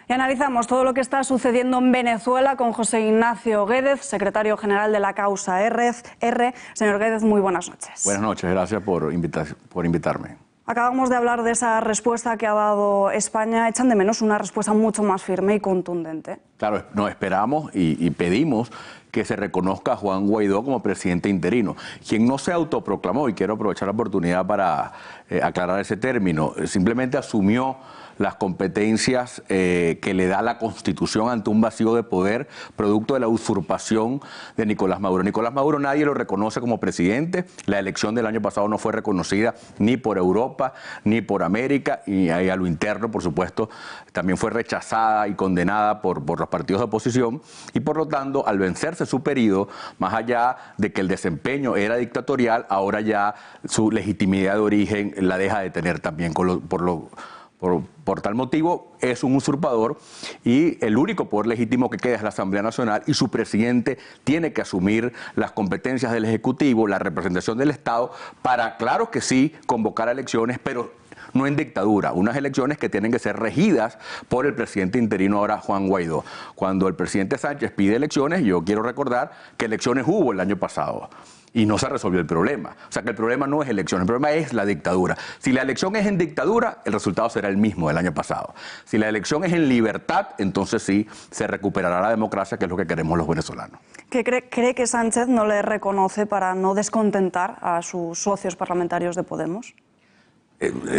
Y analizamos todo lo que está sucediendo en Venezuela con José Ignacio Guédez, secretario general de la Causa R. Señor Guédez, muy buenas noches. Buenas noches, gracias por invitarme. Acabamos de hablar de esa respuesta que ha dado España. Echan de menos una respuesta mucho más firme y contundente. Claro, nos esperamos y pedimos que se reconozca a Juan Guaidó como presidente interino, quien no se autoproclamó, y quiero aprovechar la oportunidad para aclarar ese término, simplemente asumió las competencias que le da la Constitución ante un vacío de poder producto de la usurpación de Nicolás Maduro. Nicolás Maduro nadie lo reconoce como presidente. La elección del año pasado no fue reconocida ni por Europa ni por América, y ahí a lo interno, por supuesto, también fue rechazada y condenada por los partidos de oposición, y por lo tanto, al vencerse su periodo, más allá de que el desempeño era dictatorial, ahora ya su legitimidad de origen la deja de tener también por tal motivo, es un usurpador, y el único poder legítimo que queda es la Asamblea Nacional, y su presidente tiene que asumir las competencias del Ejecutivo, la representación del Estado, para, claro que sí, convocar elecciones, pero no en dictadura, unas elecciones que tienen que ser regidas por el presidente interino ahora, Juan Guaidó. Cuando el presidente Sánchez pide elecciones, yo quiero recordar que elecciones hubo el año pasado y no se resolvió el problema. O sea que el problema no es elecciones, el problema es la dictadura. Si la elección es en dictadura, el resultado será el mismo del año pasado. Si la elección es en libertad, entonces sí se recuperará la democracia, que es lo que queremos los venezolanos. ¿Qué cree que Sánchez no le reconoce para no descontentar a sus socios parlamentarios de Podemos?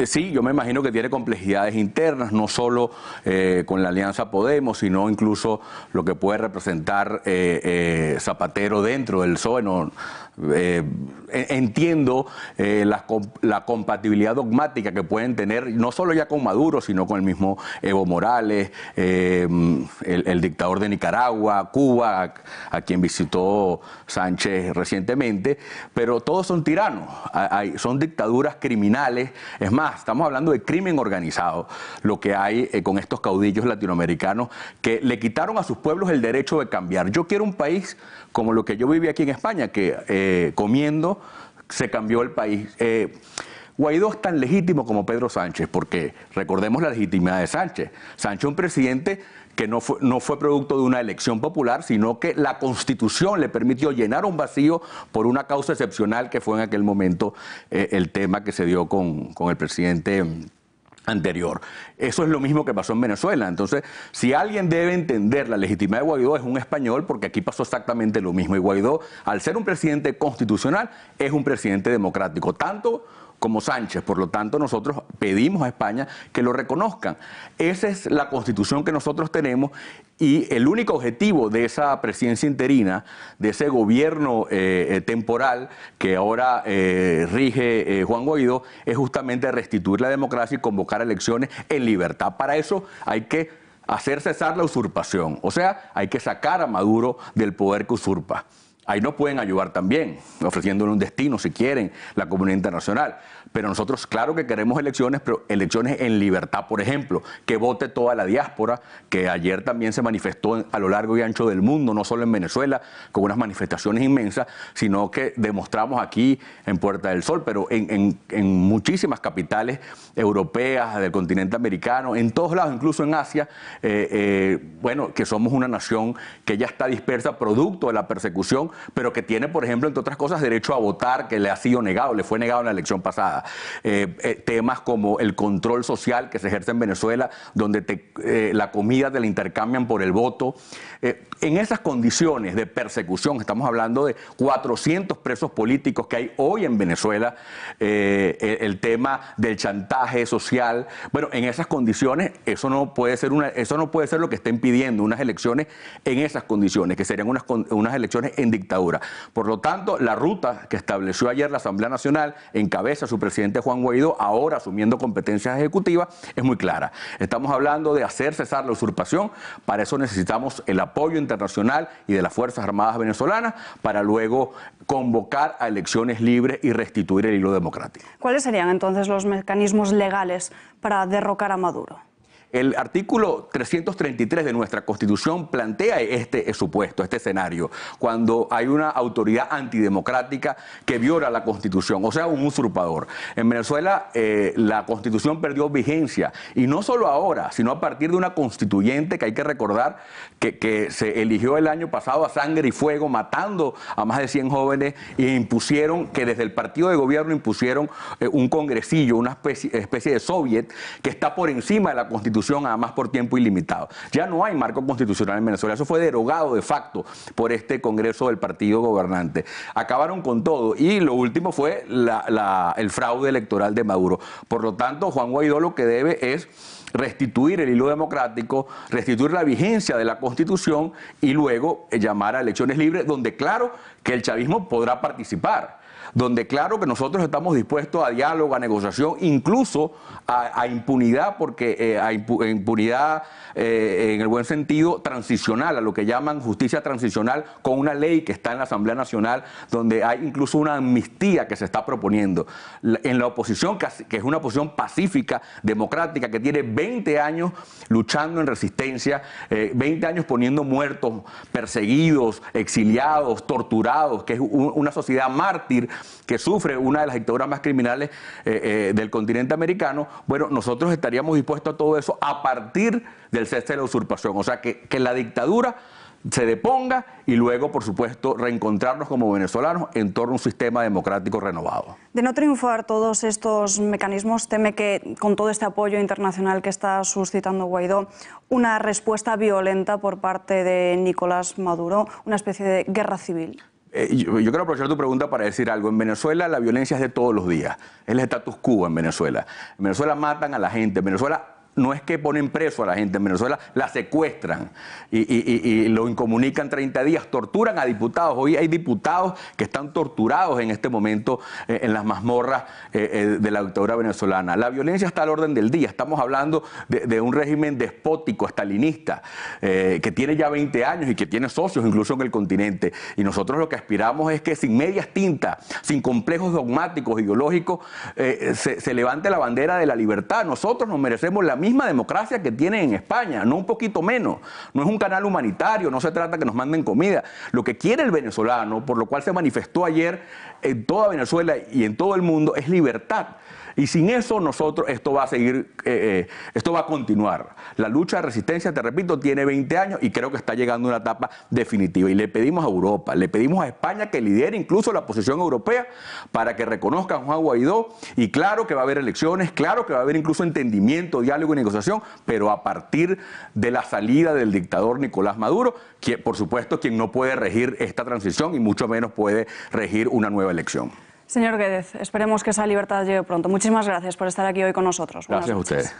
Sí, yo me imagino que tiene complejidades internas, no solo con la Alianza Podemos, sino incluso lo que puede representar Zapatero dentro del PSOE. Entiendo la compatibilidad dogmática que pueden tener, no solo ya con Maduro, sino con el mismo Evo Morales, el dictador de Nicaragua, Cuba, a quien visitó Sánchez recientemente, pero todos son tiranos, son dictaduras criminales. Es más, estamos hablando de crimen organizado, lo que hay con estos caudillos latinoamericanos que le quitaron a sus pueblos el derecho de cambiar. Yo quiero un país como lo que yo viví aquí en España, que comiendo se cambió el país. Guaidó es tan legítimo como Pedro Sánchez, porque recordemos la legitimidad de Sánchez. Sánchez es un presidente que no fue producto de una elección popular, sino que la Constitución le permitió llenar un vacío por una causa excepcional que fue en aquel momento el tema que se dio con el presidente anterior. Eso es lo mismo que pasó en Venezuela. Entonces, si alguien debe entender la legitimidad de Guaidó, es un español, porque aquí pasó exactamente lo mismo. Y Guaidó, al ser un presidente constitucional, es un presidente democrático, tanto como Sánchez. Por lo tanto, nosotros pedimos a España que lo reconozcan. Esa es la Constitución que nosotros tenemos, y el único objetivo de esa presidencia interina, de ese gobierno temporal que ahora rige Juan Guaidó, es justamente restituir la democracia y convocar elecciones en libertad. Para eso hay que hacer cesar la usurpación, o sea, hay que sacar a Maduro del poder que usurpa. Ahí nos pueden ayudar también, ofreciéndole un destino, si quieren, la comunidad internacional. Pero nosotros, claro que queremos elecciones, pero elecciones en libertad. Por ejemplo, que vote toda la diáspora, que ayer también se manifestó a lo largo y ancho del mundo, no solo en Venezuela, con unas manifestaciones inmensas, sino que demostramos aquí en Puerta del Sol, pero en muchísimas capitales europeas, del continente americano, en todos lados, incluso en Asia, bueno, que somos una nación que ya está dispersa producto de la persecución, pero que tiene, por ejemplo, entre otras cosas, derecho a votar, que le ha sido negado, le fue negado en la elección pasada. Temas como el control social que se ejerce en Venezuela, donde la comida te la intercambian por el voto. En esas condiciones de persecución, estamos hablando de 400 presos políticos que hay hoy en Venezuela, el tema del chantaje social. Bueno, en esas condiciones, eso no puede ser lo que está impidiendo unas elecciones en esas condiciones, que serían unas elecciones en dictadura. Por lo tanto, la ruta que estableció ayer la Asamblea Nacional, encabeza su presidente Juan Guaidó, ahora asumiendo competencias ejecutivas, es muy clara. Estamos hablando de hacer cesar la usurpación. Para eso necesitamos el apoyo internacional y de las Fuerzas Armadas venezolanas, para luego convocar a elecciones libres y restituir el hilo democrático. ¿Cuáles serían entonces los mecanismos legales para derrocar a Maduro? El artículo 333 de nuestra Constitución plantea este supuesto, este escenario, cuando hay una autoridad antidemocrática que viola la Constitución, o sea, un usurpador. En Venezuela la Constitución perdió vigencia, y no solo ahora, sino a partir de una constituyente que hay que recordar que se eligió el año pasado a sangre y fuego, matando a más de 100 jóvenes, e impusieron, que desde el partido de gobierno impusieron un congresillo, una especie de soviet que está por encima de la Constitución, además por tiempo ilimitado. Ya no hay marco constitucional en Venezuela, eso fue derogado de facto por este Congreso del partido gobernante. Acabaron con todo, y lo último fue el fraude electoral de Maduro. Por lo tanto, Juan Guaidó lo que debe es restituir el hilo democrático, restituir la vigencia de la Constitución y luego llamar a elecciones libres, donde claro que el chavismo podrá participar, donde claro que nosotros estamos dispuestos a diálogo, a negociación, incluso a impunidad, porque impunidad en el buen sentido transicional, a lo que llaman justicia transicional, con una ley que está en la Asamblea Nacional, donde hay incluso una amnistía que se está proponiendo. En la oposición, que es una oposición pacífica, democrática, que tiene 20 años luchando en resistencia, 20 años poniendo muertos, perseguidos, exiliados, torturados, que es una sociedad mártir que sufre una de las dictaduras más criminales del continente americano. Bueno, nosotros estaríamos dispuestos a todo eso a partir del cese de la usurpación. O sea, que la dictadura se deponga y luego, por supuesto, reencontrarnos como venezolanos en torno a un sistema democrático renovado. De no triunfar todos estos mecanismos, teme que con todo este apoyo internacional que está suscitando Guaidó, una respuesta violenta por parte de Nicolás Maduro, una especie de guerra civil. Yo quiero aprovechar tu pregunta para decir algo. En Venezuela la violencia es de todos los días. Es el status quo en Venezuela. En Venezuela matan a la gente. En Venezuela no es que ponen preso a la gente, en Venezuela la secuestran y lo incomunican 30 días, torturan a diputados. Hoy hay diputados que están torturados en este momento en las mazmorras de la dictadura venezolana. La violencia está al orden del día. Estamos hablando de un régimen despótico, estalinista, que tiene ya 20 años y que tiene socios incluso en el continente. Y nosotros lo que aspiramos es que sin medias tintas, sin complejos dogmáticos, ideológicos, se levante la bandera de la libertad. Nosotros nos merecemos la misma democracia que tienen en España, no un poquito menos. No es un canal humanitario, no se trata que nos manden comida. Lo que quiere el venezolano, por lo cual se manifestó ayer en toda Venezuela y en todo el mundo, es libertad. Y sin eso nosotros, esto va a seguir, esto va a continuar. La lucha de resistencia, te repito, tiene 20 años y creo que está llegando a una etapa definitiva. Y le pedimos a Europa, le pedimos a España que lidere incluso la posición europea para que reconozcan a Juan Guaidó. Y claro que va a haber elecciones, claro que va a haber incluso entendimiento, diálogo y negociación, pero a partir de la salida del dictador Nicolás Maduro, que por supuesto quien no puede regir esta transición y mucho menos puede regir una nueva elección. Señor Guédez, esperemos que esa libertad llegue pronto. Muchísimas gracias por estar aquí hoy con nosotros. Gracias a ustedes.